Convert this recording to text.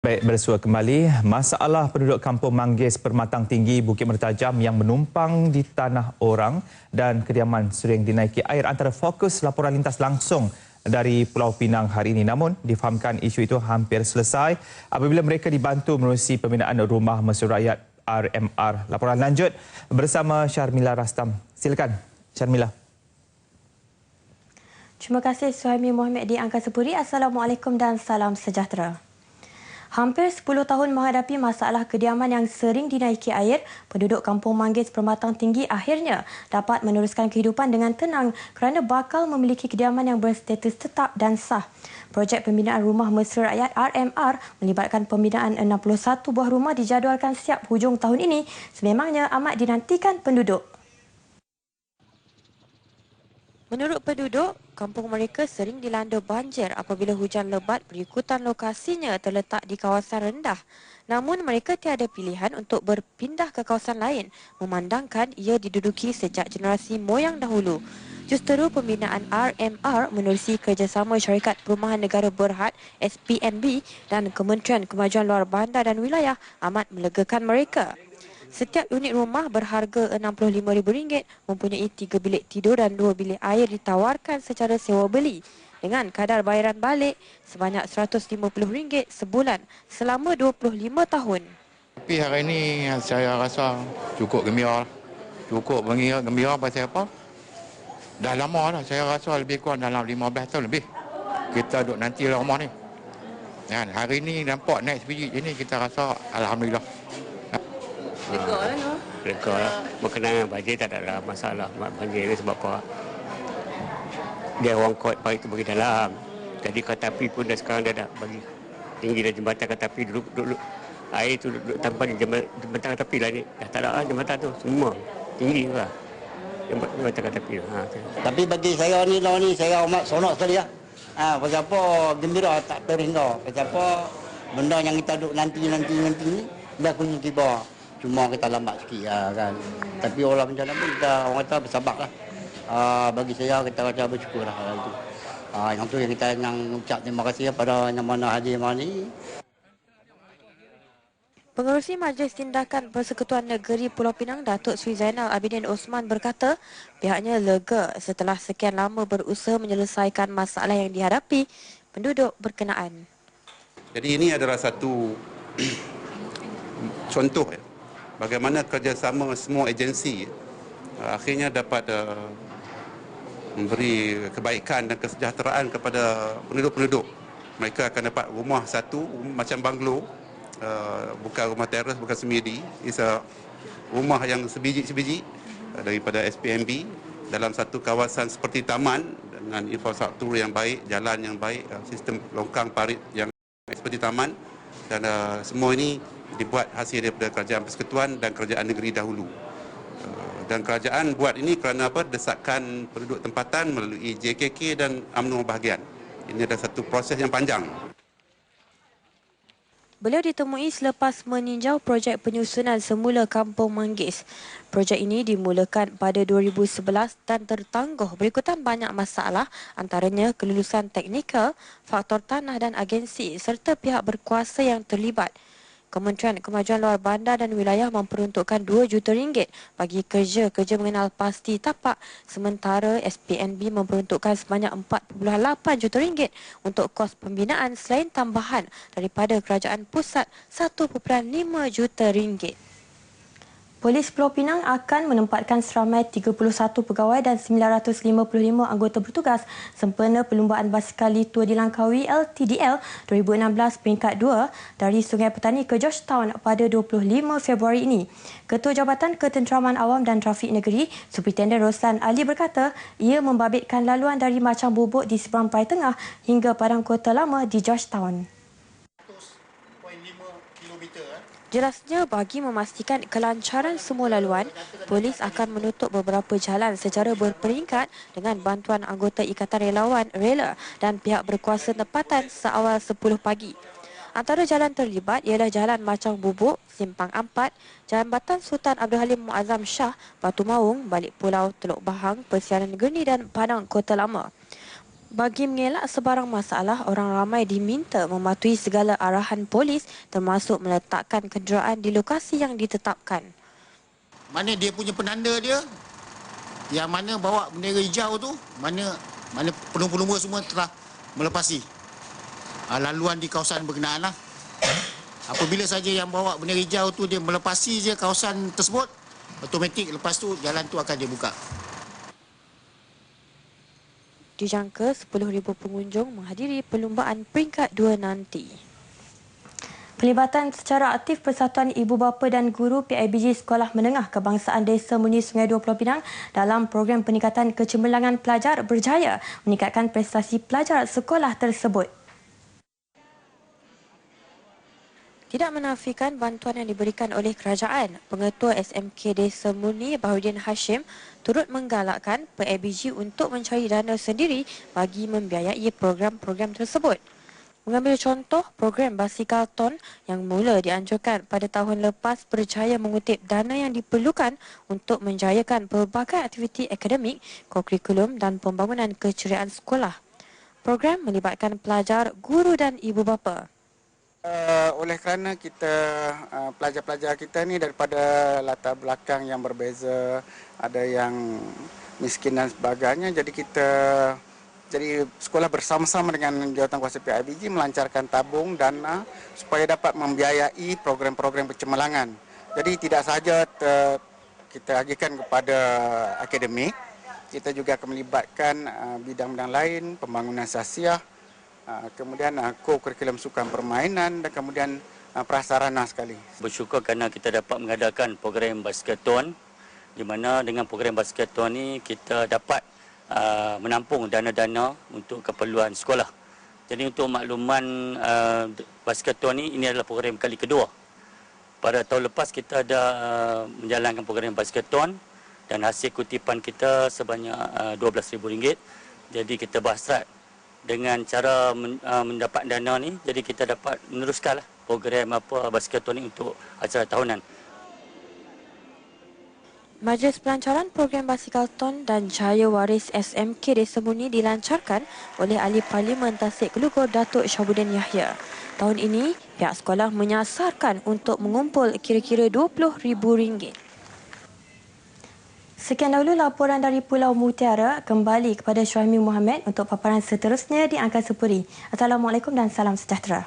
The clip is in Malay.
Baik, bersua kembali. Masalah penduduk kampung Manggis Permatang Tinggi Bukit Mertajam yang menumpang di tanah orang dan kediaman sering dinaiki air antara fokus laporan lintas langsung dari Pulau Pinang hari ini. Namun, difahamkan isu itu hampir selesai apabila mereka dibantu menerusi pembinaan Rumah Mesra Rakyat RMR. Laporan lanjut bersama Syarmila Rastam. Silakan, Syarmila. Terima kasih Suhaimi Mohamed di Angkasa Puri. Assalamualaikum dan salam sejahtera. Hampir 10 tahun menghadapi masalah kediaman yang sering dinaiki air, penduduk kampung Manggis Permatang Tinggi akhirnya dapat meneruskan kehidupan dengan tenang kerana bakal memiliki kediaman yang berstatus tetap dan sah. Projek pembinaan Rumah Mesra Rakyat RMR melibatkan pembinaan 61 buah rumah dijadualkan siap hujung tahun ini, sememangnya amat dinantikan penduduk. Menurut penduduk, kampung mereka sering dilanda banjir apabila hujan lebat berikutan lokasinya terletak di kawasan rendah. Namun mereka tiada pilihan untuk berpindah ke kawasan lain memandangkan ia diduduki sejak generasi moyang dahulu. Justeru pembinaan RMR menerusi kerjasama Syarikat Perumahan Negara Berhad SPNB dan Kementerian Kemajuan Luar Bandar dan Wilayah amat melegakan mereka. Setiap unit rumah berharga RM65,000 mempunyai 3 bilik tidur dan 2 bilik air ditawarkan secara sewa beli dengan kadar bayaran balik sebanyak RM150 sebulan selama 25 tahun. Tapi hari ini saya rasa cukup gembira. Cukup gembira pasal apa? Dah lama dah, saya rasa lebih kurang dalam 15 tahun lebih. Kita duduk nanti rumah ni. Dan hari ini nampak naik sebiji ini kita rasa Alhamdulillah. Lega lah no. Lega lah. Berkenaan banjir tak ada masalah. Banjir ni sebab apa? Dia orang kot parit tu bagi dalam. Jadi kereta api pun dah sekarang dah bagi tinggi dah jembatan kereta api dulu. Air tu duduk tanpa di jembatan kereta api lah ni. Dah tak ada lah jembatan tu. Semua tinggi lah. Jembatan kereta api tu. Tapi bagi saya ni saya amat sonok sekali lah. Pasal apa gembira tak terhingga. Pasal apa benda yang kita duduk nanti ni dah kunci tiba. Cuma kita lambat sikit lah kan. Tapi orang macam mana pun kita orang kata bersabar lah. Bagi saya kita kata bersyukur lah hal itu. Yang tu yang kita yang ucap terima kasih kepada yang mana hadir hari ni. Pengerusi Majlis Tindakan Persekutuan Negeri Pulau Pinang, Datuk Sri Zainal Abidin Osman berkata pihaknya lega setelah sekian lama berusaha menyelesaikan masalah yang dihadapi penduduk berkenaan. Jadi ini adalah satu contoh bagaimana kerjasama semua agensi akhirnya dapat memberi kebaikan dan kesejahteraan kepada penduduk-penduduk. Mereka akan dapat rumah satu macam banglo, bukan rumah teres, bukan semedi. Ia rumah yang sebiji-sebiji daripada SPNB dalam satu kawasan seperti taman dengan infrastruktur yang baik, jalan yang baik, sistem longkang parit yang seperti taman, dan semua ini dibuat hasil daripada kerajaan persekutuan dan kerajaan negeri dahulu. Dan kerajaan buat ini kerana apa? Desakan penduduk tempatan melalui JKK dan UMNO bahagian. Ini adalah satu proses yang panjang. Beliau ditemui selepas meninjau projek penyusunan semula Kampung Manggis. Projek ini dimulakan pada 2011 dan tertangguh berikutan banyak masalah antaranya kelulusan teknikal, faktor tanah dan agensi serta pihak berkuasa yang terlibat. Kementerian Kemajuan Luar Bandar dan Wilayah memperuntukkan RM2 juta bagi kerja mengenal pasti tapak, sementara SPNB memperuntukkan sebanyak RM4.8 juta untuk kos pembinaan selain tambahan daripada kerajaan pusat RM1.5 juta. Polis Pulau Pinang akan menempatkan seramai 31 pegawai dan 955 anggota bertugas sempena perlumbaan basikal Tour di Langkawi LTDL 2016 peringkat 2 dari Sungai Petani ke Georgetown pada 25 Februari ini. Ketua Jabatan Ketenteraman Awam dan Trafik Negeri, Superintenden Roslan Ali berkata, ia membabitkan laluan dari Macang Bubuk di seberang Perai Tengah hingga Padang Kota Lama di Georgetown. Jelasnya, bagi memastikan kelancaran semua laluan, polis akan menutup beberapa jalan secara berperingkat dengan bantuan anggota Ikatan Relawan Rela dan pihak berkuasa tempatan seawal 10 pagi. Antara jalan terlibat ialah Jalan Macang Bubuk, Simpang Ampat, Jambatan Sultan Abdul Halim Muazzam Shah, Batu Maung, Balik Pulau, Teluk Bahang, Persiaran Geni dan Padang Kota Lama. Bagi mengelak sebarang masalah, orang ramai diminta mematuhi segala arahan polis termasuk meletakkan kenderaan di lokasi yang ditetapkan. Mana dia punya penanda dia, yang mana bawa bendera hijau tu, mana penumpang semua telah melepasi laluan di kawasan berkenaan lah. Apabila saja yang bawa bendera hijau tu dia melepasi je kawasan tersebut, automatik lepas tu jalan tu akan dibuka. Dijangka 10,000 pengunjung menghadiri perlumbaan peringkat 2 nanti. Pelibatan secara aktif Persatuan Ibu Bapa dan Guru PIBG Sekolah Menengah Kebangsaan Desa Munyi Sungai Dua Pulau Pinang dalam program peningkatan kecemerlangan pelajar berjaya meningkatkan prestasi pelajar sekolah tersebut. Tidak menafikan bantuan yang diberikan oleh kerajaan, Pengetua SMK Desa Murni Bahudin Hashim turut menggalakkan PIBG untuk mencari dana sendiri bagi membiayai program-program tersebut. Mengambil contoh, program Basikal Ton yang mula dianjurkan pada tahun lepas berjaya mengutip dana yang diperlukan untuk menjayakan pelbagai aktiviti akademik, kurikulum dan pembangunan keceriaan sekolah. Program melibatkan pelajar, guru dan ibu bapa. Oleh kerana kita pelajar-pelajar kita ni daripada latar belakang yang berbeza, ada yang miskin dan sebagainya, jadi sekolah bersama-sama dengan Jawatankuasa PIBG melancarkan tabung dana supaya dapat membiayai program-program kecemerlangan. Jadi tidak sahaja kita agihkan kepada akademik, kita juga akan melibatkan bidang-bidang lain, pembangunan sasiah, kemudian kurikulum sukan permainan dan kemudian prasarana sekali. Bersyukur kerana kita dapat mengadakan program Basketon, di mana dengan program Basketon ni kita dapat menampung dana-dana untuk keperluan sekolah. Jadi untuk makluman Basketon ini adalah program kali kedua. Pada tahun lepas kita ada menjalankan program Basketon dan hasil kutipan kita sebanyak RM12,000. Jadi kita berhasrat dengan cara mendapat dana ni, jadi kita dapat meneruskanlah program Basketon ni untuk acara tahunan. Majlis pelancaran program Basikal Ton dan Jaya Waris SMK Desa Murni dilancarkan oleh Ahli Parlimen Tasik Kelugor Datuk Syabuddin Yahya. Tahun ini, pihak sekolah menyasarkan untuk mengumpul kira-kira RM20,000. Sekian dahulu laporan dari Pulau Mutiara. Kembali kepada Syahmi Muhammad untuk paparan seterusnya di Angkasa Puri. Assalamualaikum dan salam sejahtera.